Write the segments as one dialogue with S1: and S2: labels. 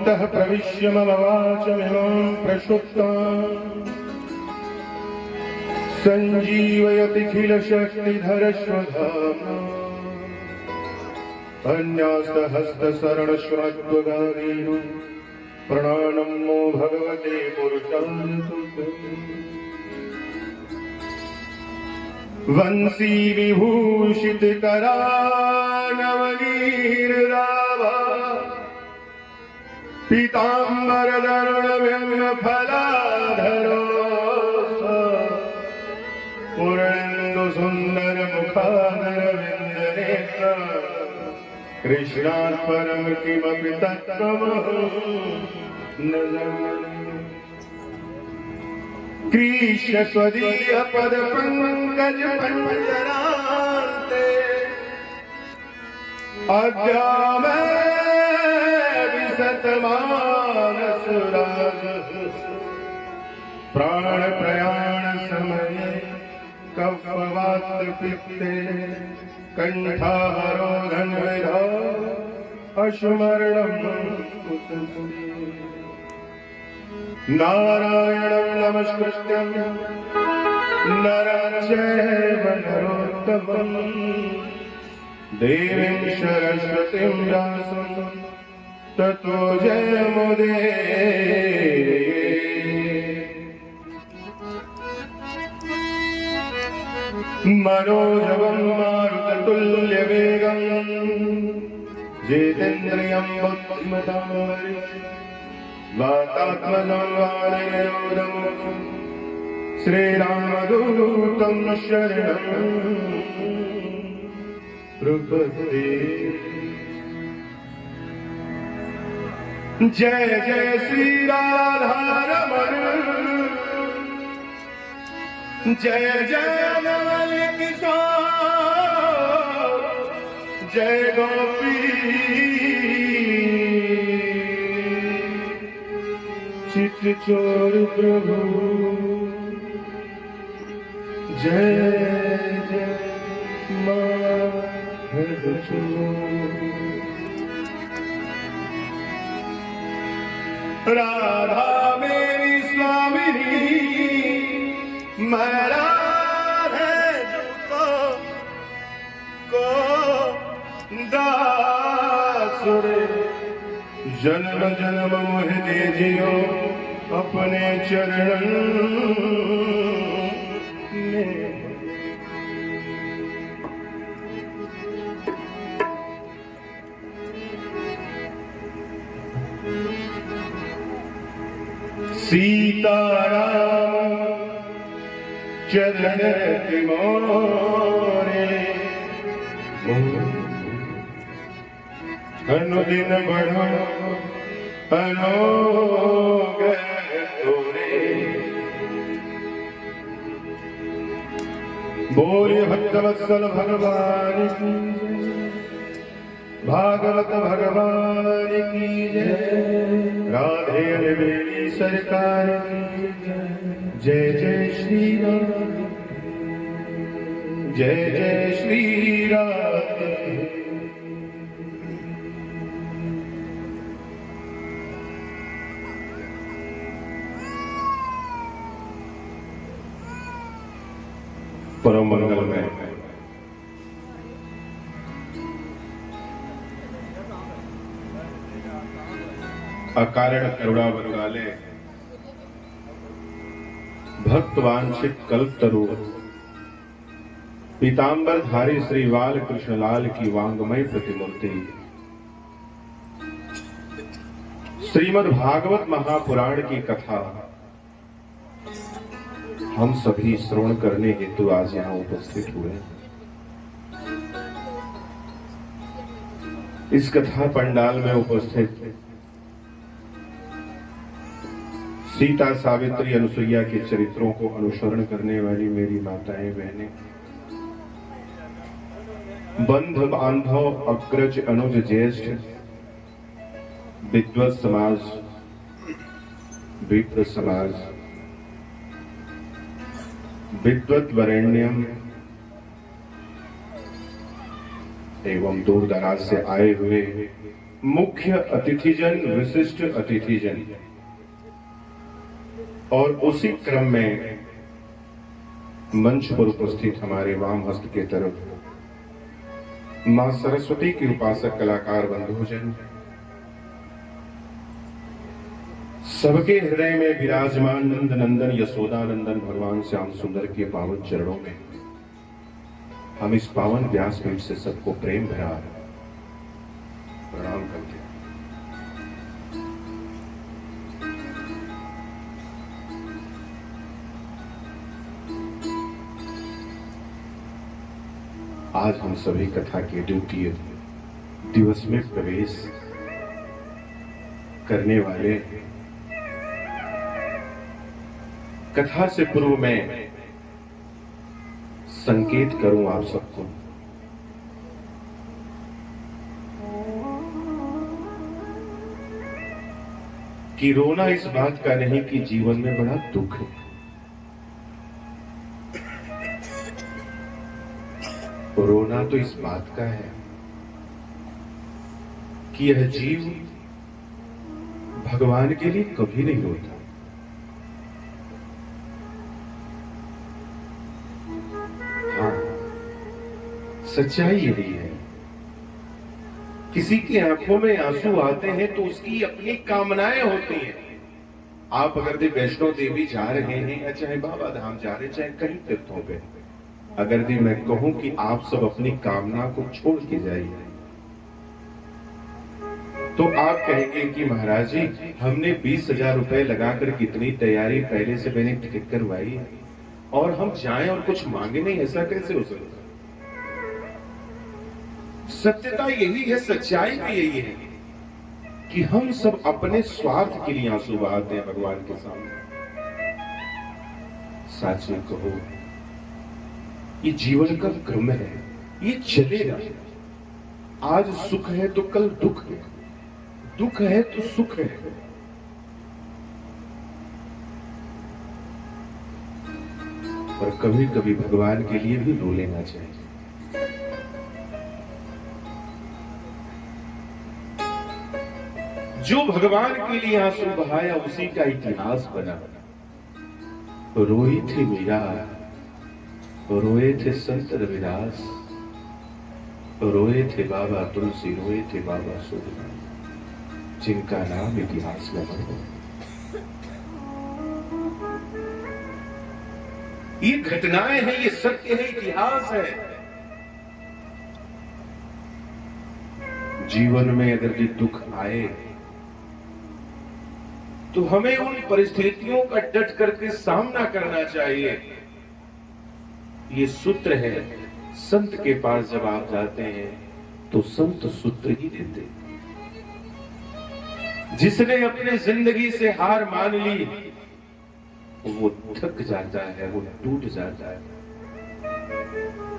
S1: अन्तः प्रविश्य मम वाचमिमां प्रक्षुप्ताम् सञ्जीवयतिखिलशक्तिधरश्वधाम्ना अन्यास्तहस्तशरणश्वरत्वगानेन प्रणानमो भगवते पुरुषाय तुभ्यम्। वंशी विभूषितकरानवनीर्दाभा पीताम्बरधरुणबिम्बफलाधरो पूर्णेन्दुसुन्दरमुखाधरविन्दनेत्र कृष्णात् परं किमपि तत्त्वमहं न जाने। कृष्ण त्वदीय पदपङ्कज पञ्जरान्ते अद्यामे विशतमानसराज प्राणप्रयाण समये कफवातपित्ते कण्ठावरोधन विधा अश्मरणं कुतस्ते। नारायणं नमस्कृत्य नरं चैव नरोत्तमं देवीं सरस्वतीं व्यासं ततो जयमुदीरये। मनोजवं मारुततुल्यवेगं जितेन्द्रियं बुद्धिमतां वातात्मजं वानरयोधमुखं श्रीरामदूतं शरणं प्रपद्ये। जय जय श्री राधारमण जय जय नवल किशोर जय गोपी चित चोर प्रभु जय जय माधव चोर। राधा मेरी स्वामिनी मैं राधे को दासुरे जन्म जन्म मोह दे जियो अपने चरण में। सीताराम चरण मोरे अनुदिन बढ़ो अनुग्रह तोरे। बोले भक्तवत्सल भगवान की भागवत भगवान की जय। राधे मेरी सरकार की जय जय श्री राम जय जय श्री राधे। परम मंगल में अकारण करुणा बरगाले भक्त वांछित कल्पतरु पीतांबर धारी श्री बाल कृष्णलाल की वांगमय प्रतिमूर्ति श्रीमद् भागवत महापुराण की कथा हम सभी श्रवण करने हेतु आज यहाँ उपस्थित हुए। इस कथा पंडाल में उपस्थित सीता सावित्री अनुसुईया के चरित्रों को अनुसरण करने वाली मेरी माताएं बहनें, बंध बांधव अग्रज अनुज ज्येष्ठ विद्वत समाज विप्र समाज विद्वत वरेण्यम एवं दूर दराज से आए हुए मुख्य अतिथिजन, विशिष्ट अतिथिजन, और उसी क्रम में मंच पर उपस्थित हमारे वाम हस्त के तरफ मां सरस्वती की उपासक कलाकार बंधुजन, सबके हृदय में विराजमान नंद नंदन यशोदानंदन भगवान श्याम सुंदर के पावन चरणों में हम इस पावन व्यासपीठ से सबको प्रेम भरा प्रणाम करते हैं। आज हम सभी कथा के द्वितीय दिवस में प्रवेश करने वाले। कथा से पूर्व मैं संकेत करूं आप सबको कि रोना इस बात का नहीं कि जीवन में बड़ा दुख है। रोना तो इस बात का है कि यह जीव भगवान के लिए कभी नहीं रोता। हाँ, सच्चाई यही है, किसी की आंखों में आंसू आते हैं तो उसकी अपनी कामनाएं होती हैं। आप अगर वैष्णो देवी जा रहे हैं या चाहे बाबा धाम जा रहे, चाहे कहीं तीर्थों पे, अगर मैं कहूं कि आप सब अपनी कामना को छोड़ के जाइए तो आप कहेंगे कि महाराज जी हमने 20,000 रुपए लगाकर कितनी तैयारी पहले से मैंने टिकट करवाई और हम जाएं और कुछ मांगे नहीं, ऐसा कैसे हो सकता? सत्यता यही है, सच्चाई भी यही है कि हम सब अपने स्वार्थ के लिए आंसू बहाते हैं भगवान के सामने। सच में कहो, ये जीवन का क्रम है, ये चलेगा। आज सुख है तो कल दुख है, दुख है तो सुख है। और कभी कभी भगवान के लिए भी रो लेना चाहिए। जो भगवान के लिए आंसू बहाया उसी का इतिहास बना। रोई थी मीरा, रोए थे संत रविदास, रोए थे बाबा तुलसी, रोए थे बाबा सूरदास, जिनका नाम इतिहास में है। ये घटनाएं हैं, ये सत्य है, इतिहास है। जीवन में अगर ये दुख आए तो हमें उन परिस्थितियों का डट करके सामना करना चाहिए। ये सूत्र है, संत के पास जब आप जाते हैं तो संत सूत्र ही देते। जिसने अपने जिंदगी से हार मान ली वो थक जाता है, वो टूट जाता है।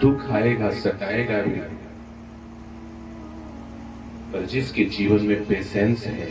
S1: दुख आएगा, सताएगा भी, पर जिसके जीवन में पेशेंस है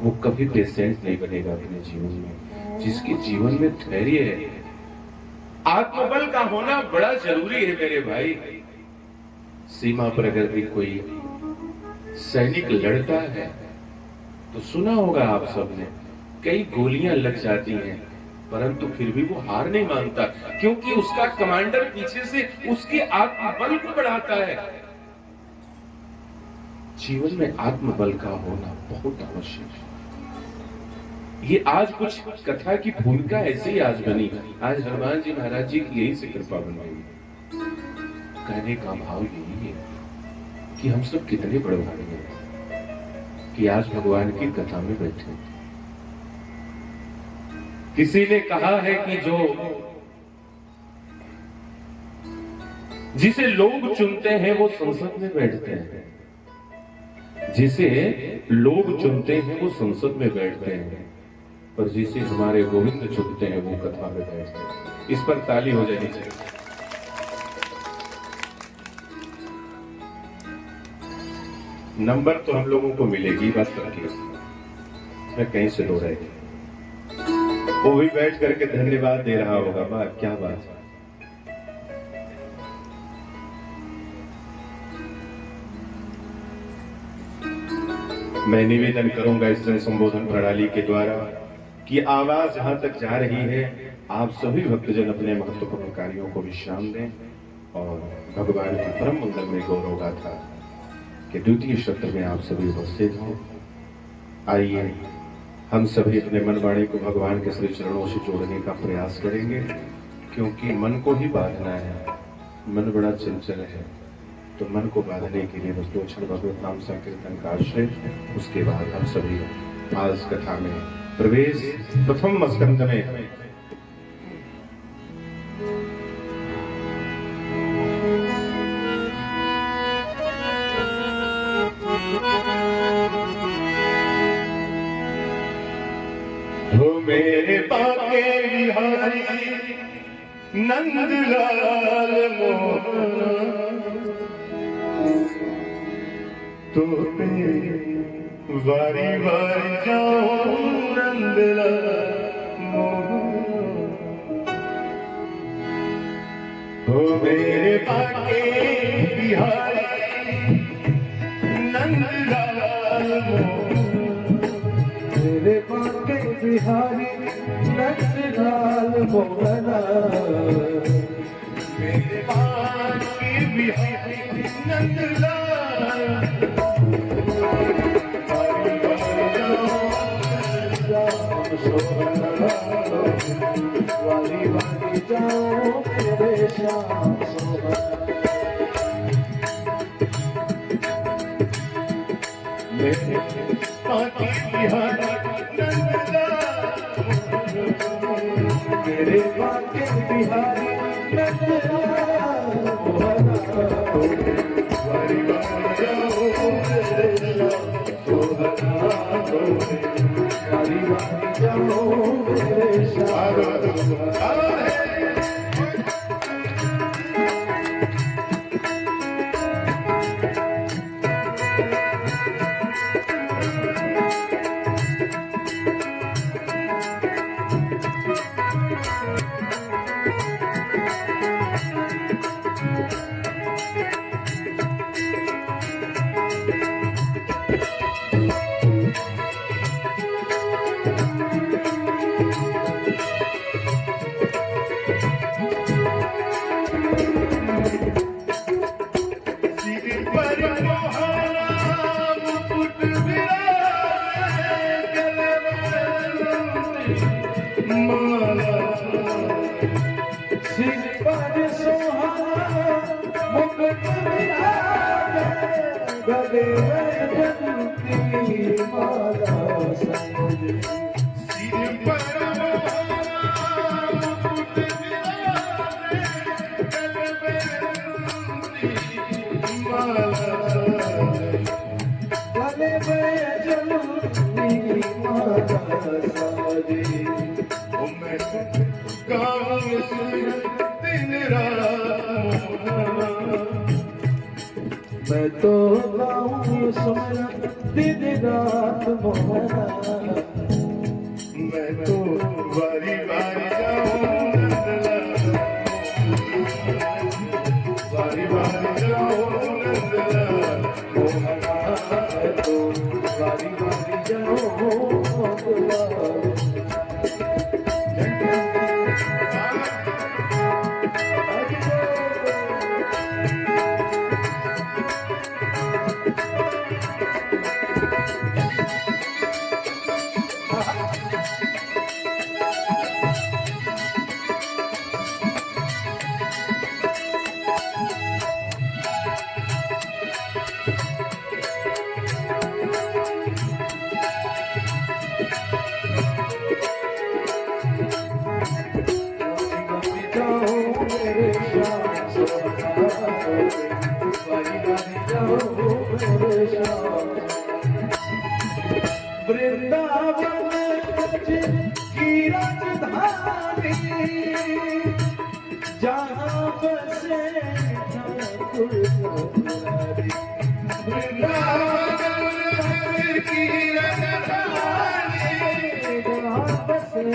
S1: वो कभी पेशेंट नहीं बनेगा अपने जीवन में। जिसके जीवन में धैर्य है, आत्मबल का होना बड़ा जरूरी है मेरे भाई। सीमा पर अगर भी कोई सैनिक लड़ता है तो सुना होगा आप सबने, कई गोलियां लग जाती हैं परंतु फिर भी वो हार नहीं मानता, क्योंकि उसका कमांडर पीछे से उसके आत्मबल को बढ़ाता है। जीवन में आत्मबल का होना बहुत आवश्यक है। ये आज कुछ कथा की भूमिका ऐसे ही आज बनी। आज हनुमान जी महाराज जी की यही से कृपा बनी। कहने का भाव यही है कि हम सब कितने बड़े भागे हैं कि आज भगवान की कथा में बैठे। किसी ने कहा है कि जो जिसे लोग चुनते हैं वो संसद में बैठते हैं, जिसे लोग चुनते हैं वो संसद में बैठते हैं, पर जिसे हमारे गोविंद चुनते हैं वो कथा में बैठते हैं। इस पर ताली हो जानी चाहिए। नंबर तो हम लोगों को मिलेगी, बात करके मैं कहीं से रो रहे थे, वो भी बैठ करके धन्यवाद दे रहा होगा। वाह क्या बात है। मैं निवेदन करूंगा इस जन संबोधन प्रणाली के द्वारा कि आवाज जहां तक जा रही है, आप सभी भक्तजन अपने महत्वपूर्ण कार्यों को विश्राम दें और भगवान की परम मंगल में गौरव गाथा के द्वितीय सत्र में आप सभी उपस्थित हों। आइए हम सभी अपने मन वाणी को भगवान के श्री चरणों से जोड़ने का प्रयास करेंगे, क्योंकि मन को ही बांधना है। मन बड़ा चंचल है, तो मन को बांधने के लिए बस 2 क्षण भगवत नाम संकीर्तन का आश्रय। उसके बाद हम सभी आज कथा में प्रवेश। प्रथम स्कंद में हो मेरे बाके बिहारी नंदलाल मोहन, तो वारी वारी जाओ नंदलाल मोहन। हो मेरे बाके बिहारी नंदलाल मोहन, मेरे बाके बिहारी नंदलाल मोहन, मेरे बाके बिहारी नंदलाल वाली वाली जाओ मेरे श्याम सोहन, मेरे बाके बिहारी मेरे बाके बिहारी नंदलाल मोहन, वारी वारी जाओ मेरे श्याम सोहन, वारी वारी जाओ मेरे श्याम सोहन। मैं तो गाऊं सुमरन दिन रात मोहना, मैं तो वारी वारी जाऊं नंदलाल, वारी वारी जाऊं नंदलाल मोहना, मैं तो वारी वारी जाऊं नंदलाल। वृंदावन की राजधानी जहाँ बसे ठाकुर मुरारी, वृंदावन की राजधानी जहाँ बसे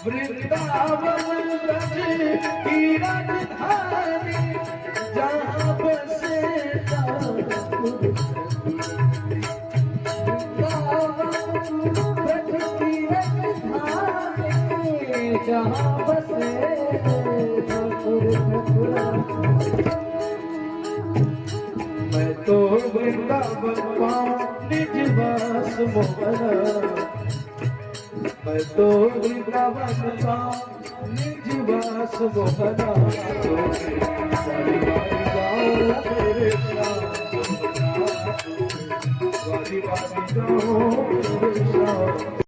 S1: वृंदावन
S2: वृंदावन ब्रज की राजधानी जहाँ बसे ठाकुर ब्रज की राजधानी जहाँ बसे ठाकुर मैं तो वृंदावन पाऊं निज वास मोहरा मैं तो वृंदावन पाऊं निज वास मोहरा वारी वारी जाओ मेरे श्याम वारी वारी जाओ मेरे श्याम